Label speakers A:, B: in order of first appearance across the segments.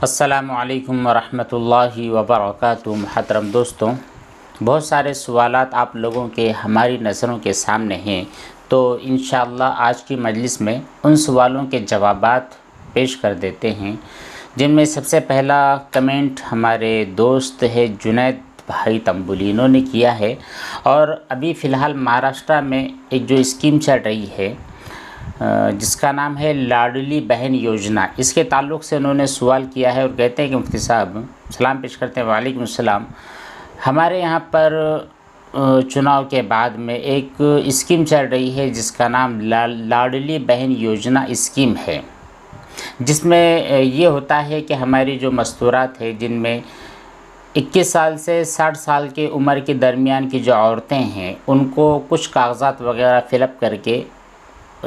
A: अस्सलामुअलैकुम वरहमतुल्लाहि वबरकातुहू। मुहतरम दोस्तों, बहुत सारे सवालात आप लोगों के हमारी नज़रों के सामने हैं, तो इंशाअल्लाह आज की मजलिस में उन सवालों के जवाबात पेश कर देते हैं, जिनमें सबसे पहला कमेंट हमारे दोस्त है जुनैद भाई तंबुली इन्होंने किया है। और अभी फ़िलहाल महाराष्ट्र में एक जो स्कीम चल रही है जिसका नाम है लाडली बहन योजना, इसके ताल्लुक़ से उन्होंने सवाल किया है और कहते हैं कि मुफ्ती साहब सलाम पेश करते हैं। वालेकुम सलाम। हमारे यहाँ पर चुनाव के बाद में एक स्कीम चल रही है जिसका नाम लाडली बहन योजना स्कीम है, जिसमें ये होता है कि हमारी जो मस्तूरात है जिनमें 21 साल से 60 साल के उम्र के दरमियान की जो औरतें हैं उनको कुछ कागज़ात वगैरह फ़िलअप करके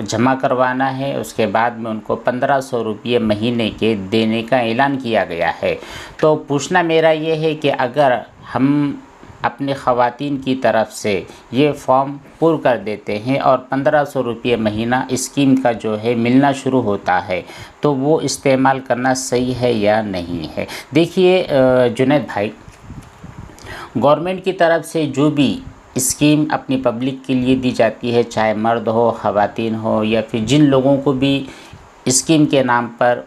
A: जमा करवाना है। उसके बाद में उनको 1500 रुपये महीने के देने का ऐलान किया गया है। तो पूछना मेरा ये है कि अगर हम अपने ख़वातीन की तरफ से ये फॉर्म पूरा कर देते हैं और 1500 रुपये महीना स्कीम का जो है मिलना शुरू होता है, तो वो इस्तेमाल करना सही है या नहीं है। देखिए जुनैद भाई, गवर्नमेंट की तरफ से जो भी स्कीम अपनी पब्लिक के लिए दी जाती है, चाहे मर्द हो, ख़वातीन हो, या फिर जिन लोगों को भी स्कीम के नाम पर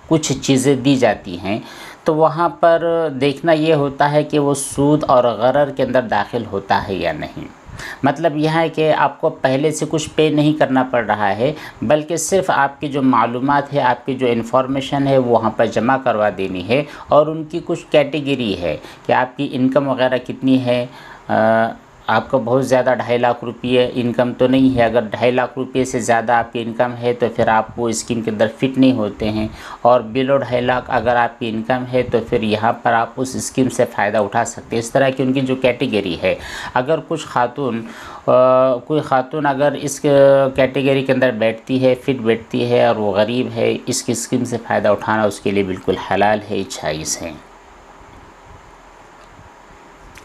A: कुछ चीज़ें दी जाती हैं, तो वहाँ पर देखना ये होता है कि वो सूद और गरर के अंदर दाखिल होता है या नहीं। मतलब यह है कि आपको पहले से कुछ पे नहीं करना पड़ रहा है, बल्कि सिर्फ़ आपकी जो मालूमात है, आपकी जो इन्फॉर्मेशन है वो वहाँ पर जमा करवा देनी है। और उनकी कुछ कैटेगरी है कि आपकी इनकम वगैरह कितनी है। आपको बहुत ज़्यादा 2.5 लाख रुपये इनकम तो नहीं है। अगर 2.5 लाख रुपये से ज़्यादा आपकी इनकम है तो फिर आप वो स्कीम के अंदर फिट नहीं होते हैं। और बिलो 2.5 लाख अगर आपकी इनकम है तो फिर यहाँ पर आप उस स्कीम से फ़ायदा उठा सकते हैं। इस तरह की उनकी जो कैटेगरी है, अगर कोई ख़ातून अगर इस कैटेगरी के अंदर बैठती है, फिट बैठती है और वो गरीब है, इसकी स्कीम से फ़ायदा उठाना उसके लिए बिल्कुल हलाल है, जायज़ है।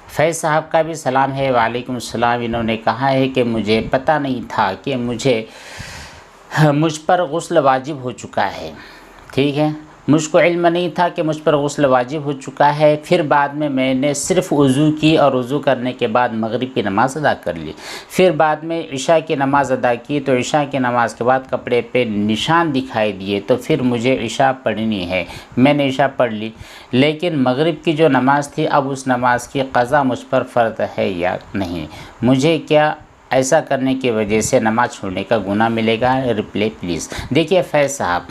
A: फैज़ साहब का भी सलाम है। वालेकुम सलाम। इन्होंने कहा है कि मुझे पता नहीं था कि मुझ पर गुस्ल वाजिब हो चुका है। ठीक है, मुझको इल्म नहीं था कि मुझ पर गुस्ल वाजिब हो चुका है। फिर बाद में मैंने सिर्फ़ वज़ू की और वज़ू करने के बाद मगरिब की नमाज़ अदा कर ली। फिर बाद में इशा की नमाज़ अदा की, तो इशा की नमाज़ के बाद कपड़े पे निशान दिखाई दिए, तो फिर मुझे इशा पढ़नी है। मैंने इशा पढ़ ली, लेकिन मगरिब की जो नमाज़ थी, अब उस नमाज की क़ज़ा मुझ पर फ़र्ज़ है या नहीं। मुझे क्या ऐसा करने की वजह से नमाज़ छोड़ने का गुनाह मिलेगा? Reply please. देखिए फैज़ साहब,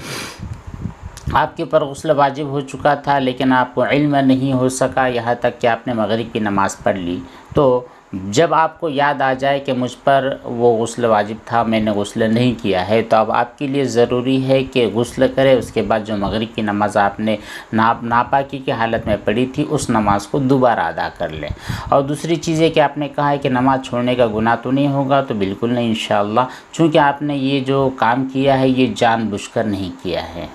A: आपके ऊपर गुस्ल वाजिब हो चुका था, लेकिन आपको इल्म नहीं हो सका, यहाँ तक कि आपने मगरिब की नमाज़ पढ़ ली। तो जब आपको याद आ जाए कि मुझ पर वो गुस्ल वाजिब था, मैंने गुस्ल नहीं किया है, तो अब आपके लिए ज़रूरी है कि गुस्ल करें। उसके बाद जो मगरिब की नमाज़ आपने नापाकी की हालत में पढ़ी थी, उस नमाज को दोबारा अदा कर लें। और दूसरी चीज़ है कि आपने कहा है कि नमाज़ छोड़ने का गुनाह तो नहीं होगा, तो बिल्कुल नहीं इंशाअल्लाह, चूँकि आपने ये जो काम किया है ये जानबूझकर नहीं किया है।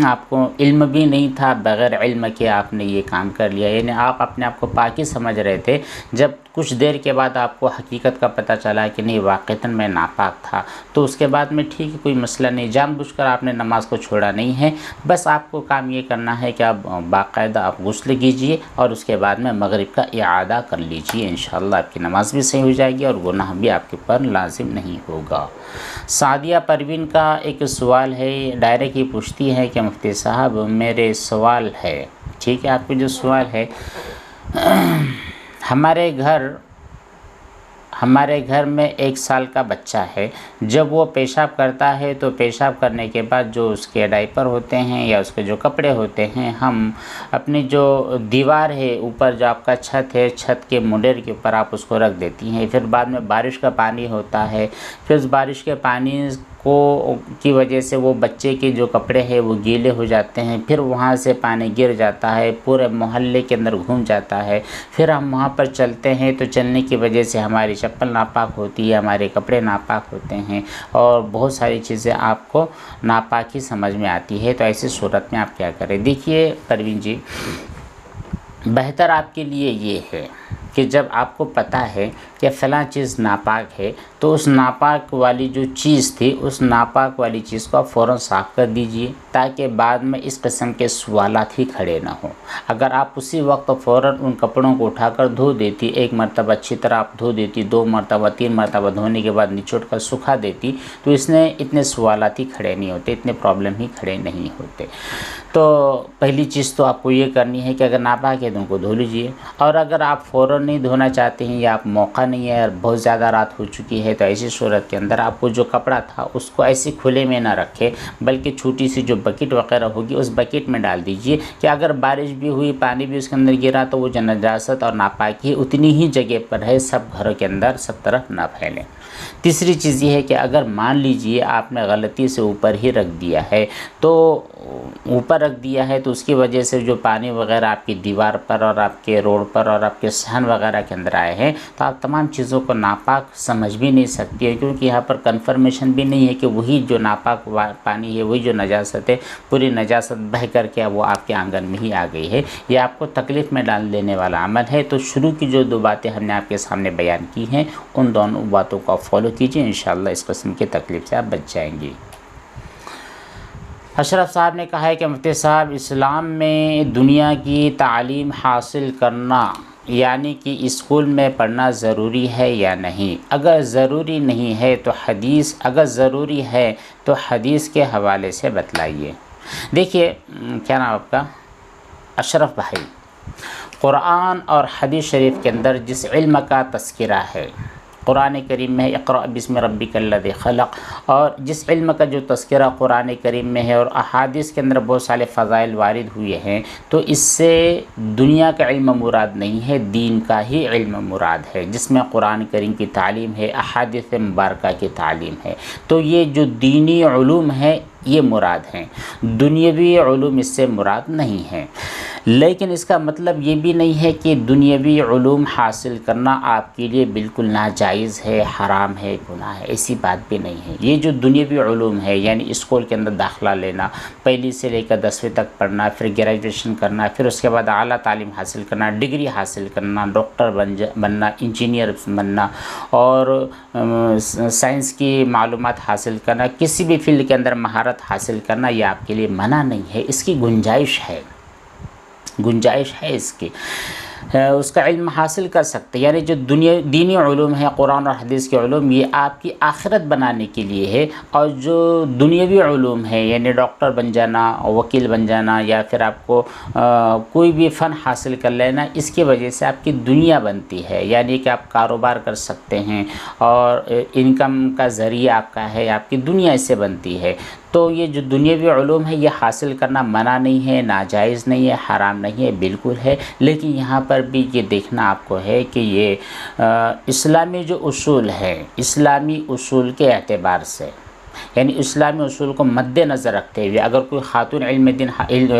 A: आपको इल्म भी नहीं था, बग़ैर इल्म के आपने ये काम कर लिया, यानी आप अपने आप को पाकी समझ रहे थे। जब कुछ देर के बाद आपको हकीकत का पता चला कि नहीं वाक़ईतन मैं नापाक था, तो उसके बाद में ठीक है, कोई मसला नहीं, जानबूझकर आपने नमाज़ को छोड़ा नहीं है। बस आपको काम ये करना है कि आप बाकायदा आप गुस्ल कीजिए और उसके बाद में मगरिब का इआदा कर लीजिए। इंशाअल्लाह आपकी नमाज़ भी सही हो जाएगी और गुनाह भी आपके ऊपर लाजिम नहीं होगा। सादिया परवीन का एक सवाल है, डायरेक्ट ही पूछती है कि मुफ्ती साहब मेरे सवाल है, ठीक है, आपके जो सवाल है, हमारे घर में 1 साल का बच्चा है। जब वो पेशाब करता है तो पेशाब करने के बाद जो उसके डायपर होते हैं या उसके जो कपड़े होते हैं, हम अपनी जो दीवार है ऊपर, जो आपका छत है, छत के मुंडेर के ऊपर आप उसको रख देती हैं। फिर बाद में बारिश का पानी होता है, फिर उस बारिश के पानी की वजह से वो बच्चे के जो कपड़े हैं वो गीले हो जाते हैं। फिर वहाँ से पानी गिर जाता है, पूरे मोहल्ले के अंदर घूम जाता है। फिर हम वहाँ पर चलते हैं तो चलने की वजह से हमारी चप्पल नापाक होती है, हमारे कपड़े नापाक होते हैं और बहुत सारी चीज़ें आपको नापाक ही समझ में आती है। तो ऐसी सूरत में आप क्या करें? देखिए परवीन जी, बेहतर आपके लिए ये है कि जब आपको पता है कि फ़लाँ चीज़ नापाक है तो उस नापाक वाली जो चीज़ थी उस नापाक वाली चीज़ को आप फ़ौरन साफ़ कर दीजिए, ताकि बाद में इस किस्म के सवालात ही खड़े ना हों। अगर आप उसी वक्त फ़ौरन उन कपड़ों को उठाकर धो देती, एक मरतबा अच्छी तरह आप धो देती, 2 मरतबा 3 मरतबा धोने के बाद निचोड़ कर सुखा देती, तो इसने इतने सवालात ही खड़े नहीं होते, इतने प्रॉब्लम ही खड़े नहीं होते। तो पहली चीज़ तो आपको ये करनी है कि अगर नापाक है तो उनको धो लीजिए, और अगर आप फ़ौरन नहीं धोना चाहते हैं या आप मौका नहीं है और बहुत ज़्यादा रात हो चुकी है, तो ऐसी सूरत के अंदर आपको जो कपड़ा था उसको ऐसे खुले में ना रखें, बल्कि छोटी सी जो बकेट वगैरह होगी उस बकेट में डाल दीजिए कि अगर बारिश भी हुई, पानी भी उसके अंदर गिरा, तो वो जो नजासत और नापाकी उतनी ही जगह पर है, सब घरों के अंदर सब तरफ ना फैलें। तीसरी चीज़ ये है कि अगर मान लीजिए आपने गलती से ऊपर ही रख दिया है, तो ऊपर रख दिया है तो उसकी वजह से जो पानी वगैरह आपकी दीवार पर और आपके रोड पर और आपके सहन वगैरह के अंदर आए हैं, तो आप तमाम चीज़ों को नापाक समझ भी नहीं सकती है, क्योंकि यहाँ पर कन्फर्मेशन भी नहीं है कि वही जो नापाक पानी है, वही जो नजासत है, पूरी नजासत बह करके वो आपके आंगन में ही आ गई है। ये आपको तकलीफ़ में डाल देने वाला अमल है। तो शुरू की जो 2 बातें हमने आपके सामने बयान की हैं, उन दोनों बातों को फॉलो कीजिए, इंशाअल्लाह इस किस्म की तकलीफ़ से आप बच जाएंगी। अशरफ साहब ने कहा है कि मुफ्ती साहब, इस्लाम में दुनिया की तालीम हासिल करना यानी कि स्कूल में पढ़ना ज़रूरी है या नहीं? अगर ज़रूरी नहीं है तो हदीस, अगर ज़रूरी है तो हदीस के हवाले से बतलाइए। देखिए, क्या नाम आपका? अशरफ भाई, कुरान और हदीस शरीफ के अंदर जिस इल्म का तज़किरा है, कुरान करीम में इक़रा बिस्मि रब्बिकल्लज़ी ख़लक़, और जिस इल्म का जो तज़किरा कुरान करीम में है और अहादीस के अंदर बहुत सारे फ़ज़ाइल वारिद हुए हैं, तो इससे दुनिया का इल्म मुराद नहीं है, दीन का ही इल्म मुराद है, जिसमें कुरान करीम की तालीम है, अहादीस मुबारका की तालीम है। तो ये जो दीनी उलूम है ये मुराद हैं, दुनियावी उलूम इससे मुराद नहीं है। लेकिन इसका मतलब ये भी नहीं है कि दुनियावी उलूम हासिल करना आपके लिए बिल्कुल नाजायज़ है, हराम है, गुनाह है, ऐसी बात भी नहीं है। ये जो दुनियावी उलूम है, यानी स्कूल के अंदर दाखिला लेना, पहली से लेकर 10वीं तक पढ़ना, फिर ग्रेजुएशन करना, फिर उसके बाद आला तालीम हासिल करना, डिग्री हासिल करना, डॉक्टर बनना, इंजीनियर बनना, और साइंस की मालूमात हासिल करना, किसी भी फील्ड के अंदर महारत हासिल करना, ये आपके लिए मना नहीं है, इसकी गुंजाइश है, गुंजाइश है इसकी, उसका इल्म हासिल कर सकते हैं। यानी जो दीनी उलूम है, कुरान और हदीस के उलूम, ये आपकी आखिरत बनाने के लिए है, और जो दुनियावी उलूम है, यानी डॉक्टर बन जाना, वकील बन जाना, या फिर आपको कोई भी फ़न हासिल कर लेना, इसकी वजह से आपकी दुनिया बनती है, यानी कि आप कारोबार कर सकते हैं और इनकम का ज़रिया आपका है, आपकी दुनिया इससे बनती है। तो ये जो दुनियावी उलूम है, ये हासिल करना मना नहीं है, नाजायज़ नहीं है, हराम नहीं है, बिल्कुल है। लेकिन यहाँ पर भी ये देखना आपको है कि ये इस्लामी जो उसूल है, इस्लामी उसूल के एतबार से, यानी इस्लामी उसूल को मद्देनज़र रखते हुए, अगर कोई खातून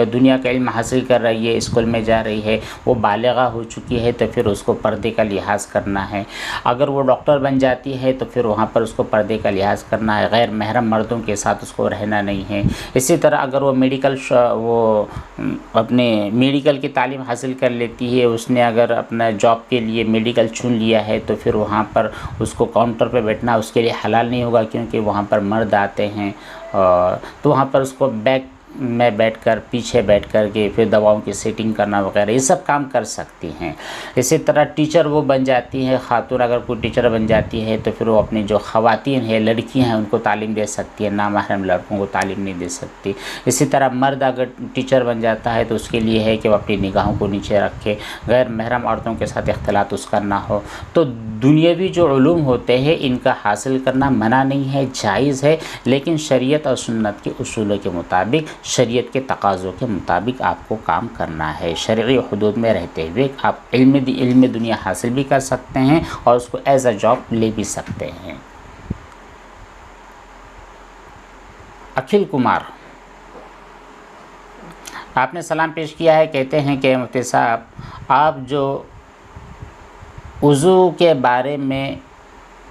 A: दुनिया का इल्म हासिल कर रही है, स्कूल में जा रही है, वो बालिगा हो चुकी है, तो फिर उसको पर्दे का लिहाज करना है। अगर वो डॉक्टर बन जाती है तो फिर वहाँ पर उसको पर्दे का लिहाज करना है, गैर महरम मर्दों के साथ उसको रहना नहीं है। इसी तरह अगर वो अपने मेडिकल की तालीम हासिल कर लेती है, उसने अगर अपना जॉब के लिए मेडिकल चुन लिया है, तो फिर वहाँ पर उसको काउंटर पर बैठना उसके लिए हलाल नहीं होगा, क्योंकि वहाँ पर मर्द आते हैं, और तो वहाँ पर उसको बैक में बैठकर, पीछे बैठ कर के फिर दवाओं की सेटिंग करना वगैरह, ये सब काम कर सकती हैं। इसी तरह टीचर वो बन जाती हैं, खातून अगर कोई टीचर बन जाती है तो फिर वो अपनी जो ख़वातीन हैं, लड़कियां हैं, उनको तालीम दे सकती है, नामहरम लड़कों को तालीम नहीं दे सकती। इसी तरह मर्द अगर टीचर बन जाता है तो उसके लिए है कि वो अपनी निगाहों को नीचे रखे, गैर महरम औरतों के साथ इख्तिलात उसका ना हो। तो दुनियावी जो उलूम होते हैं, इनका हासिल करना मना नहीं है, जायज़ है, लेकिन शरीयत और सुन्नत के उसूलों के मुताबिक, शरीयत के तकाज़ों के मुताबिक आपको काम करना है। शरई हुदूद में रहते हुए आप इल्म दुनिया हासिल भी कर सकते हैं और उसको एज अ जॉब ले भी सकते हैं। अखिल कुमार, आपने सलाम पेश किया है, कहते हैं कि मुफ्ती साहब, आप जो वज़ू के बारे में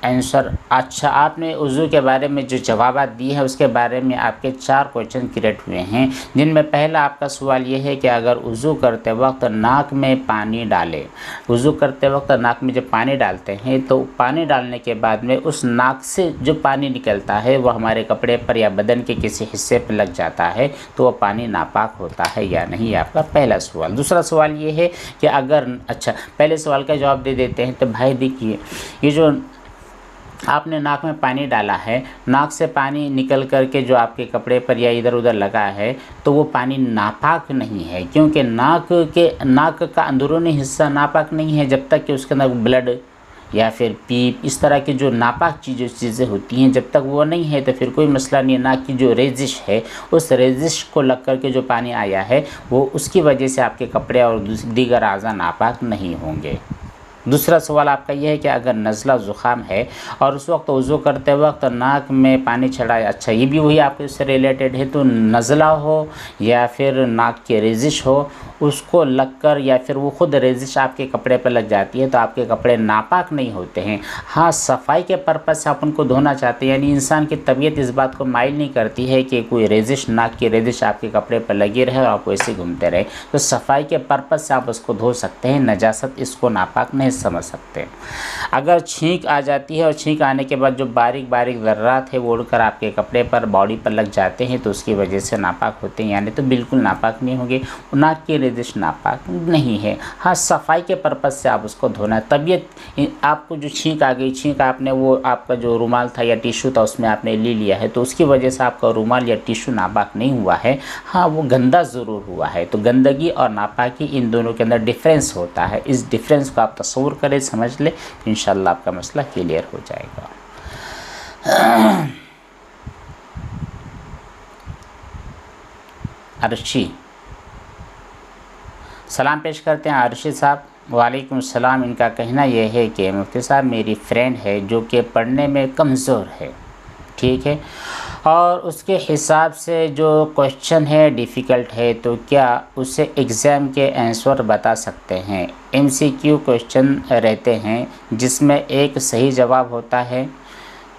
A: आंसर। अच्छा, आपने वज़ू के बारे में जो जवाब दिए हैं उसके बारे में आपके 4 क्वेश्चन क्रिएट हुए हैं, जिनमें पहला आपका सवाल ये है कि अगर वज़ू करते वक्त नाक में पानी डालें, वज़ू करते वक्त नाक में जब पानी डालते हैं तो पानी डालने के बाद में उस नाक से जो पानी निकलता है वो हमारे कपड़े पर या बदन के किसी हिस्से पर लग जाता है तो वो पानी नापाक होता है या नहीं, आपका पहला सवाल। दूसरा सवाल ये है कि अगर, अच्छा पहले सवाल का जवाब दे देते हैं। तो भाई देखिए, ये जो आपने नाक में पानी डाला है, नाक से पानी निकल करके जो आपके कपड़े पर या इधर उधर लगा है तो वो पानी नापाक नहीं है, क्योंकि नाक का अंदरूनी हिस्सा नापाक नहीं है जब तक कि उसके अंदर ब्लड या फिर पीप इस तरह की जो नापाक चीज़ें होती हैं, जब तक वो नहीं है तो फिर कोई मसला नहीं है। नाक की जो रेजिश है उस रेजिश को लग कर के जो पानी आया है वो उसकी वजह से आपके कपड़े और दीगर आज़ा नापाक नहीं होंगे। दूसरा सवाल आपका यह है कि अगर नज़ला ज़ुकाम है और उस वक्त वज़ू करते वक्त नाक में पानी चढ़ा है, अच्छा ये भी वही आपके उससे रिलेटेड है, तो नज़ला हो या फिर नाक की रेजिश हो उसको लगकर या फिर वो ख़ुद रेजिश आपके कपड़े पर लग जाती है तो आपके कपड़े नापाक नहीं होते हैं। हाँ, सफाई के पर्पज़ से आप उनको धोना चाहते हैं, यानी इंसान की तबीयत इस बात को माइल नहीं करती है कि कोई रेजिश, नाक की रेजिश आपके कपड़े पर लगी रहे और आप वैसे घूमते रहे, तो सफाई के पर्पज़ से आप उसको धो सकते हैं, नजासत इसको नापाक नहीं समझ सकते। अगर छींक आ जाती है और छींक आने के बाद जो बारीक बारीक ज़र्रात है वो उड़कर आपके कपड़े पर, बॉडी पर लग जाते हैं तो उसकी वजह से नापाक होते हैं, यानी तो बिल्कुल नापाक नहीं होंगे। नाक की रेजिश नापाक नहीं है। हाँ, सफाई के पर्पज़ से आप उसको धोना। तबीयत आपको जो छींक आ गई, छींक आपने वो आपका जो रुमाल था या टिश्यू था उसमें आपने ले लिया है तो उसकी वजह से आपका रुमाल या टिश्यू नापाक नहीं हुआ है, हाँ वो गंदा ज़रूर हुआ है। तो गंदगी और नापाकी इन दोनों के अंदर डिफरेंस होता है, इस डिफरेंस को आप तस्वुर करें, समझ ले, इंशाल्लाह आपका मसला क्लियर हो जाएगा। अर्शी सलाम पेश करते हैं। अर्शी साहब वालेकुम सलाम। इनका कहना यह है कि मुफ्ती साहब मेरी फ्रेंड है जो कि पढ़ने में कमज़ोर है, ठीक है, और उसके हिसाब से जो क्वेश्चन है डिफ़िकल्ट है, तो क्या उसे एग्ज़ाम के आंसर बता सकते हैं? MCQ क्वेश्चन रहते हैं जिसमें एक सही जवाब होता है।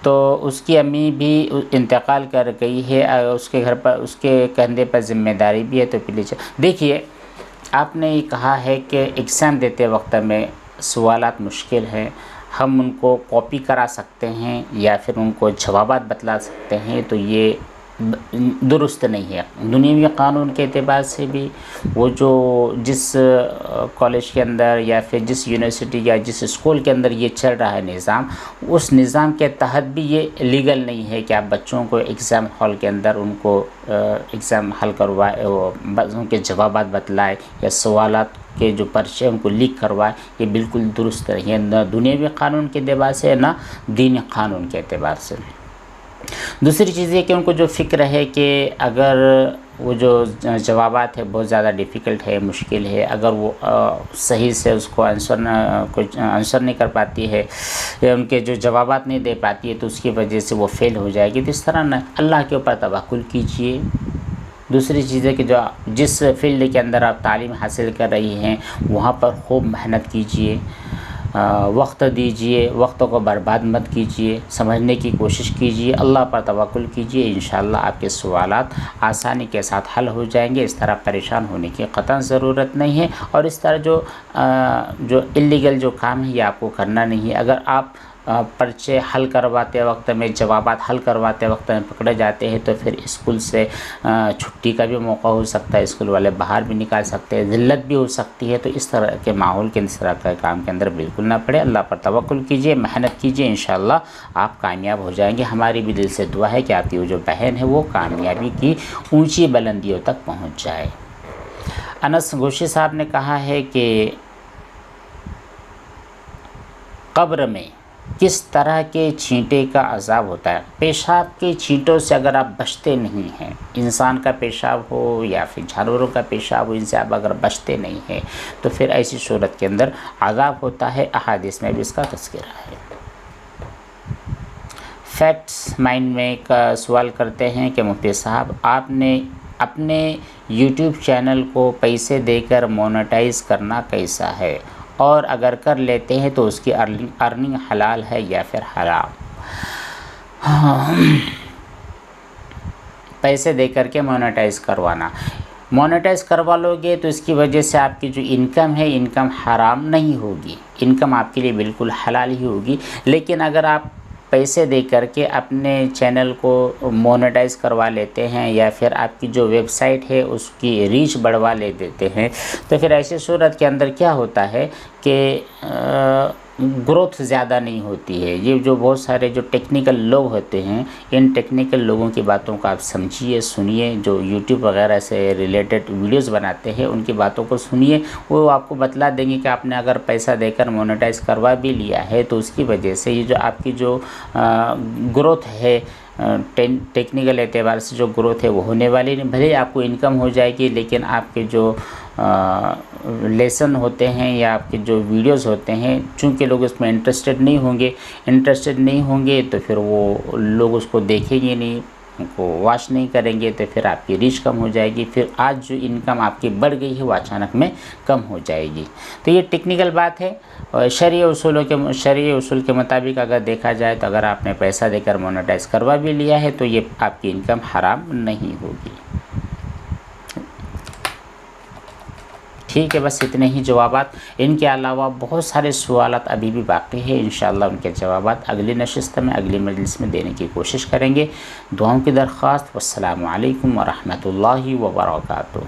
A: तो उसकी अम्मी भी इंतकाल कर गई है, उसके घर पर उसके कंधे पर ज़िम्मेदारी भी है। तो प्लीज़ देखिए, आपने ये कहा है कि एग्ज़ाम देते वक्त में सवालात मुश्किल है, हम उनको कॉपी करा सकते हैं या फिर उनको जवाबात बतला सकते हैं, तो ये दुरुस्त नहीं है। दुनियावी कानून के एतबार से भी वो जो जिस कॉलेज के अंदर या फिर जिस यूनिवर्सिटी या जिस स्कूल के अंदर ये चल रहा है निज़ाम, उस निज़ाम के तहत भी ये लीगल नहीं है कि आप बच्चों को एग्ज़ाम हॉल के अंदर उनको एग्ज़ाम हल करवाए, उनके जवाबात बतलाए या सवालात के जो पर्चे उनको लीक करवाए, ये बिल्कुल दुरुस्त नहीं है, न दुनियावी कानून के एतबार से ना दीनी कानून के एतबार से। दूसरी चीज़ ये कि उनको जो फ़िक्र है कि अगर वो जो जवाबात है बहुत ज़्यादा डिफ़िकल्ट है, मुश्किल है, अगर वो सही से उसको आंसर नहीं कर पाती है या उनके जो जवाबात नहीं दे पाती है तो उसकी वजह से वो फ़ेल हो जाएगी। तो इस तरह ना अल्लाह के ऊपर तवक्कुल कीजिए। दूसरी चीज़ है कि जो जिस फील्ड के अंदर आप तालीम हासिल कर रही हैं वहाँ पर खूब मेहनत कीजिए, वक्त दीजिए, वक्त को बर्बाद मत कीजिए, समझने की कोशिश कीजिए, अल्लाह पर तवक्कुल कीजिए, इंशाअल्लाह आपके सवालात आसानी के साथ हल हो जाएंगे। इस तरह परेशान होने की क़तई ज़रूरत नहीं है और इस तरह जो इल्लीगल जो काम है ये आपको करना नहीं है। अगर आप पर्चे हल करवाते वक्त में, जवाबात हल करवाते वक्त में पकड़े जाते हैं तो फिर स्कूल से छुट्टी का भी मौका हो सकता है, स्कूल वाले बाहर भी निकाल सकते हैं, ज़िल्लत भी हो सकती है। तो इस तरह के माहौल के, इस तरह के काम के अंदर बिल्कुल ना पड़े। अल्लाह पर तवक्कुल कीजिए, मेहनत कीजिए, इंशाअल्लाह आप कामयाब हो जाएंगे। हमारी भी दिल से दुआ है कि आपकी वो जो बहन है वो कामयाबी की ऊँची बुलंदियों तक पहुँच जाए। अनस गोशी साहब ने कहा है कि कब्र में किस तरह के छींटे का अज़ाब होता है? पेशाब के छींटों से अगर आप बचते नहीं हैं, इंसान का पेशाब हो या फिर जानवरों का पेशाब हो, इनसे आप अगर बचते नहीं हैं तो फिर ऐसी सूरत के अंदर अज़ाब होता है। अहादीस में भी इसका तज़किरा है। फैक्ट्स माइंड में का सवाल करते हैं कि मुफ्ती साहब आपने अपने YouTube चैनल को पैसे देकर मोनेटाइज़ करना कैसा है और अगर कर लेते हैं तो उसकी अर्निंग हलाल है या फिर हराम। पैसे दे करके मोनेटाइज करवाना, मोनेटाइज करवा लोगे तो इसकी वजह से आपकी जो इनकम है, इनकम हराम नहीं होगी, इनकम आपके लिए बिल्कुल हलाल ही होगी। लेकिन अगर आप पैसे दे करके अपने चैनल को मोनेटाइज करवा लेते हैं या फिर आपकी जो वेबसाइट है उसकी रीच बढ़वा ले देते हैं, तो फिर ऐसी सूरत के अंदर क्या होता है कि ग्रोथ ज़्यादा नहीं होती है। ये जो बहुत सारे जो टेक्निकल लोग होते हैं, इन टेक्निकल लोगों की बातों को आप समझिए, सुनिए। जो यूट्यूब वगैरह से रिलेटेड वीडियोस बनाते हैं उनकी बातों को सुनिए, वो आपको बतला देंगे कि आपने अगर पैसा देकर मोनेटाइज करवा भी लिया है तो उसकी वजह से ये जो आपकी जो ग्रोथ है, टेक्निकल एतबार से जो ग्रोथ है वो होने वाली नहीं। भले आपको इनकम हो जाएगी, लेकिन आपके जो लेसन होते हैं या आपके जो वीडियोस होते हैं, चूँकि लोग उसमें इंटरेस्टेड नहीं होंगे तो फिर वो लोग उसको देखेंगे नहीं, उनको वॉच नहीं करेंगे, तो फिर आपकी रीच कम हो जाएगी। फिर आज जो इनकम आपकी बढ़ गई है वो अचानक में कम हो जाएगी। तो ये टेक्निकल बात है। और शरई उसूल के मुताबिक अगर देखा जाए तो अगर आपने पैसा देकर मोनेटाइज करवा भी लिया है तो ये आपकी इनकम हराम नहीं होगी। ठीक है, बस इतने ही जवाबात। इनके अलावा बहुत सारे सवालात अभी भी बाकी हैं। इंशाअल्लाह उनके जवाबात अगली नशिस्त में, अगली मजलिस में देने की कोशिश करेंगे। दुआओं की दरख्वास्त। वस्सलामु अलैकुम व रहमतुल्लाहि व बरकातुहू।